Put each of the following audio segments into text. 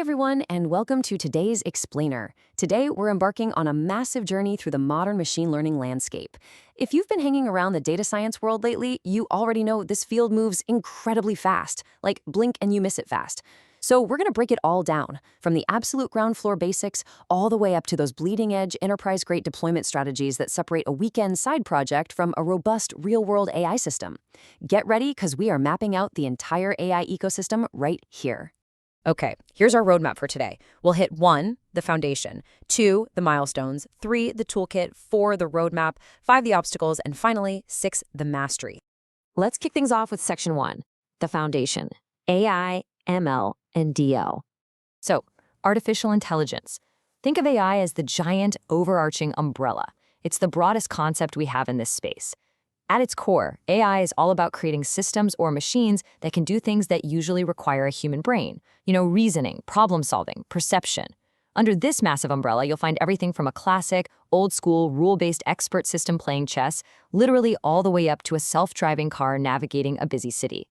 everyone, and welcome to today's Explainer. Today, we're embarking on a massive journey through the modern machine learning landscape. If you've been hanging around the data science world lately, you already know this field moves incredibly fast, like blink and you miss it fast. So we're going to break it all down, from the absolute ground floor basics all the way up to those bleeding-edge, enterprise-grade deployment strategies that separate a weekend side project from a robust, real-world AI system. Get ready, because we are mapping out the entire AI ecosystem right here. Okay, here's our roadmap for today. We'll hit 1, the foundation, 2, the milestones, 3, the toolkit, 4, the roadmap, 5, the obstacles, and finally, 6, the mastery. Let's kick things off with section 1, the foundation, AI, ML, and DL. So, artificial intelligence. Think of AI as the giant, overarching umbrella. It's the broadest concept we have in this space. At its core, AI is all about creating systems or machines that can do things that usually require a human brain. Reasoning, problem-solving, perception. Under this massive umbrella, you'll find everything from a classic, old-school, rule-based expert system playing chess, literally all the way up to a self-driving car navigating a busy city.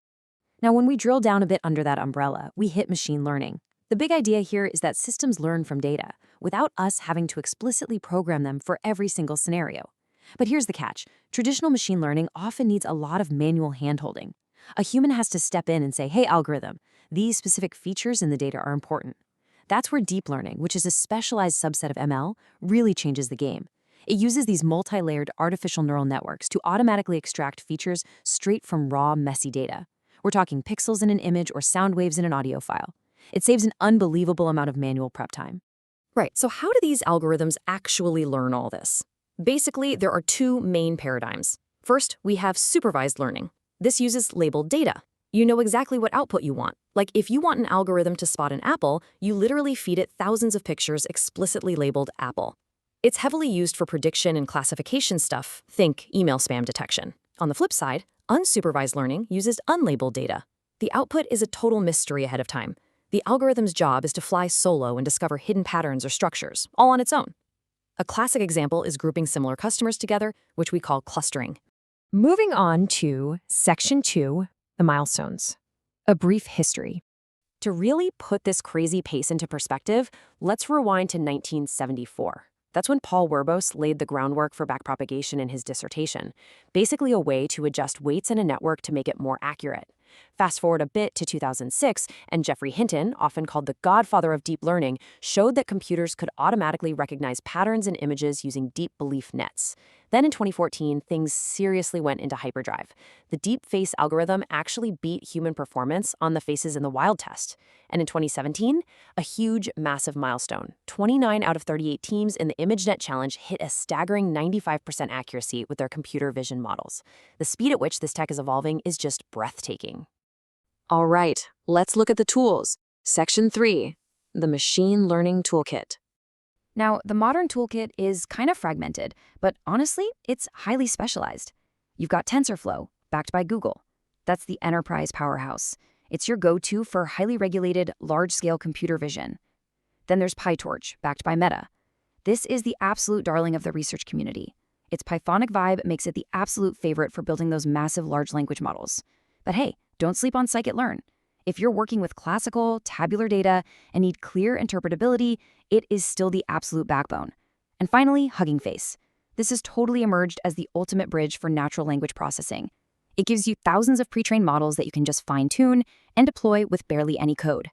Now, when we drill down a bit under that umbrella, we hit machine learning. The big idea here is that systems learn from data, without us having to explicitly program them for every single scenario. But here's the catch. Traditional machine learning often needs a lot of manual handholding. A human has to step in and say, hey, algorithm, these specific features in the data are important. That's where deep learning, which is a specialized subset of ML, really changes the game. It uses these multi-layered artificial neural networks to automatically extract features straight from raw, messy data. We're talking pixels in an image or sound waves in an audio file. It saves an unbelievable amount of manual prep time. Right, so how do these algorithms actually learn all this? Basically, there are two main paradigms. First, we have supervised learning. This uses labeled data. You know exactly what output you want. Like if you want an algorithm to spot an apple, you literally feed it thousands of pictures explicitly labeled apple. It's heavily used for prediction and classification stuff, think email spam detection. On the flip side, unsupervised learning uses unlabeled data. The output is a total mystery ahead of time. The algorithm's job is to fly solo and discover hidden patterns or structures, all on its own. A classic example is grouping similar customers together, which we call clustering. Moving on to section 2, the milestones. A brief history. To really put this crazy pace into perspective, let's rewind to 1974. That's when Paul Werbos laid the groundwork for backpropagation in his dissertation, basically a way to adjust weights in a network to make it more accurate. Fast forward a bit to 2006, and Geoffrey Hinton, often called the godfather of deep learning, showed that computers could automatically recognize patterns in images using deep belief nets. Then in 2014, things seriously went into hyperdrive. The deep face algorithm actually beat human performance on the faces in the wild test. And in 2017, a huge, massive milestone. 29 out of 38 teams in the ImageNet Challenge hit a staggering 95% accuracy with their computer vision models. The speed at which this tech is evolving is just breathtaking. All right, let's look at the tools. Section 3, the machine learning toolkit. Now, the modern toolkit is kind of fragmented, but honestly, it's highly specialized. You've got TensorFlow, backed by Google. That's the enterprise powerhouse. It's your go-to for highly regulated, large-scale computer vision. Then there's PyTorch, backed by Meta. This is the absolute darling of the research community. Its Pythonic vibe makes it the absolute favorite for building those massive large language models. But hey, don't sleep on scikit-learn. If you're working with classical, tabular data and need clear interpretability, it is still the absolute backbone. And finally, Hugging Face. This has totally emerged as the ultimate bridge for natural language processing. It gives you thousands of pre-trained models that you can just fine-tune and deploy with barely any code.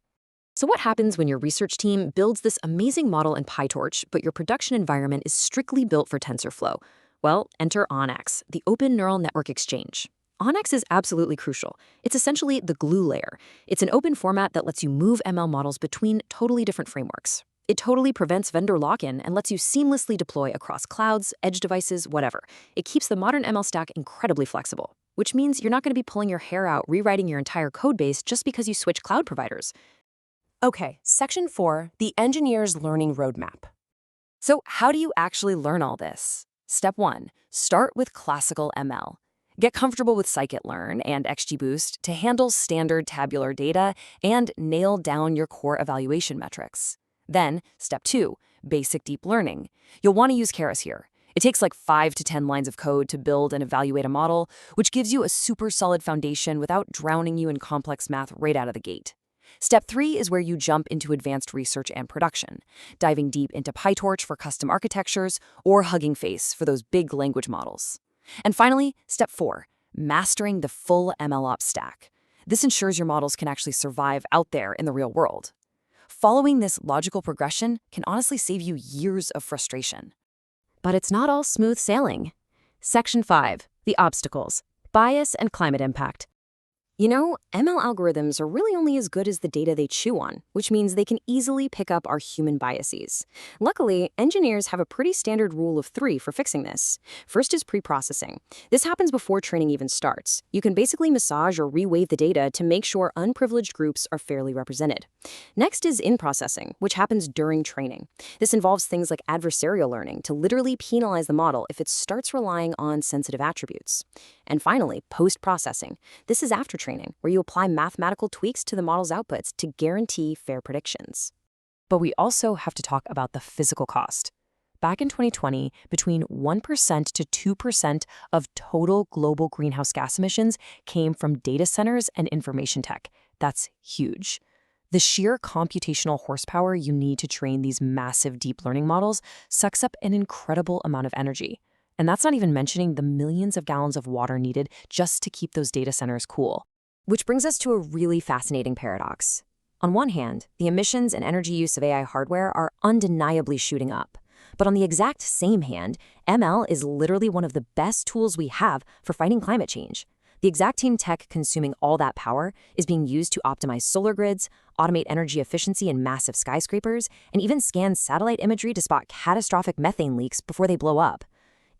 So what happens when your research team builds this amazing model in PyTorch, but your production environment is strictly built for TensorFlow? Well, enter ONNX, the Open Neural Network Exchange. ONNX is absolutely crucial. It's essentially the glue layer. It's an open format that lets you move ML models between totally different frameworks. It totally prevents vendor lock-in and lets you seamlessly deploy across clouds, edge devices, whatever. It keeps the modern ML stack incredibly flexible, which means you're not going to be pulling your hair out rewriting your entire code base just because you switch cloud providers. Okay, section 4, the engineer's learning roadmap. So how do you actually learn all this? Step 1, start with classical ML. Get comfortable with scikit-learn and XGBoost to handle standard tabular data and nail down your core evaluation metrics. Then, step 2, basic deep learning. You'll want to use Keras here. It takes like 5 to 10 lines of code to build and evaluate a model, which gives you a super solid foundation without drowning you in complex math right out of the gate. Step 3 is where you jump into advanced research and production, diving deep into PyTorch for custom architectures or Hugging Face for those big language models. And finally, Step 4, mastering the full MLOps stack. This ensures your models can actually survive out there in the real world. Following this logical progression can honestly save you years of frustration. But it's not all smooth sailing. Section 5, the obstacles, bias and climate impact. You know, ML algorithms are really only as good as the data they chew on, which means they can easily pick up our human biases. Luckily, engineers have a pretty standard rule of 3 for fixing this. First is pre-processing. This happens before training even starts. You can basically massage or reweight the data to make sure unprivileged groups are fairly represented. Next is in-processing, which happens during training. This involves things like adversarial learning to literally penalize the model if it starts relying on sensitive attributes. And finally, post-processing. This is after training, where you apply mathematical tweaks to the model's outputs to guarantee fair predictions. But we also have to talk about the physical cost. Back in 2020, between 1% to 2% of total global greenhouse gas emissions came from data centers and information tech. That's huge. The sheer computational horsepower you need to train these massive deep learning models sucks up an incredible amount of energy. And that's not even mentioning the millions of gallons of water needed just to keep those data centers cool. Which brings us to a really fascinating paradox. On one hand, the emissions and energy use of AI hardware are undeniably shooting up. But on the exact same hand, ML is literally one of the best tools we have for fighting climate change. The exact same tech consuming all that power is being used to optimize solar grids, automate energy efficiency in massive skyscrapers, and even scan satellite imagery to spot catastrophic methane leaks before they blow up.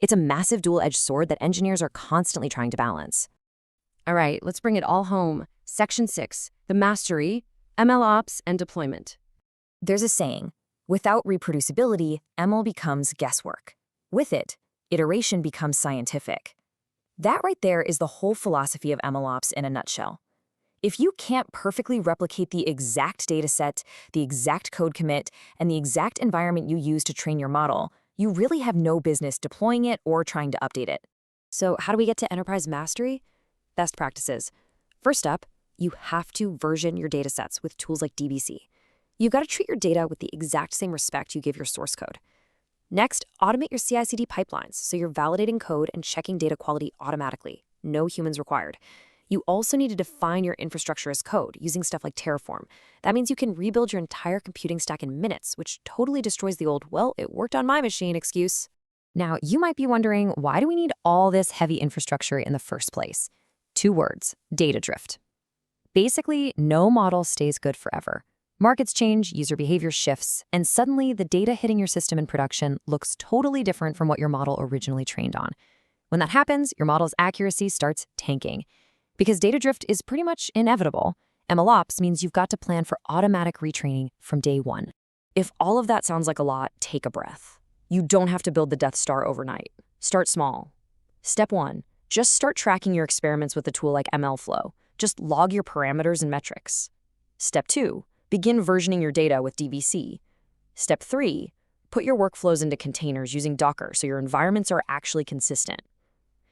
It's a massive dual-edged sword that engineers are constantly trying to balance. All right, let's bring it all home. Section 6, the mastery, MLOps, and deployment. There's a saying, without reproducibility, ML becomes guesswork. With it, iteration becomes scientific. That right there is the whole philosophy of MLOps in a nutshell. If you can't perfectly replicate the exact dataset, the exact code commit, and the exact environment you use to train your model, you really have no business deploying it or trying to update it. So how do we get to enterprise mastery? Best practices. First up, you have to version your datasets with tools like DBC. You've got to treat your data with the exact same respect you give your source code. Next, automate your CI/CD pipelines so you're validating code and checking data quality automatically. No humans required. You also need to define your infrastructure as code using stuff like Terraform. That means you can rebuild your entire computing stack in minutes, which totally destroys the old, well, it worked on my machine excuse. Now, you might be wondering, why do we need all this heavy infrastructure in the first place? 2 words, data drift. Basically, no model stays good forever. Markets change, user behavior shifts, and suddenly the data hitting your system in production looks totally different from what your model originally trained on. When that happens, your model's accuracy starts tanking. Because data drift is pretty much inevitable, MLOps means you've got to plan for automatic retraining from day one. If all of that sounds like a lot, take a breath. You don't have to build the Death Star overnight. Start small. Step 1, just start tracking your experiments with a tool like MLflow. Just log your parameters and metrics. Step 2, begin versioning your data with DBC. Step 3, put your workflows into containers using Docker so your environments are actually consistent.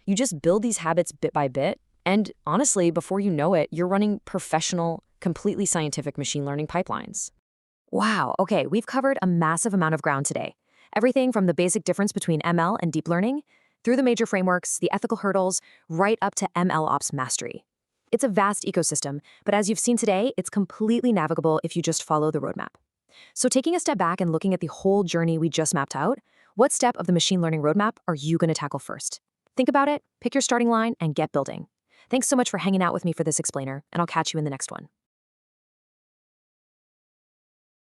You just build these habits bit by bit, and honestly, before you know it, you're running professional, completely scientific machine learning pipelines. Wow, okay, we've covered a massive amount of ground today. Everything from the basic difference between ML and deep learning, through the major frameworks, the ethical hurdles, right up to MLOps mastery. It's a vast ecosystem, but as you've seen today, it's completely navigable if you just follow the roadmap. So taking a step back and looking at the whole journey we just mapped out, what step of the machine learning roadmap are you going to tackle first? Think about it, pick your starting line, and get building. Thanks so much for hanging out with me for this explainer, and I'll catch you in the next one.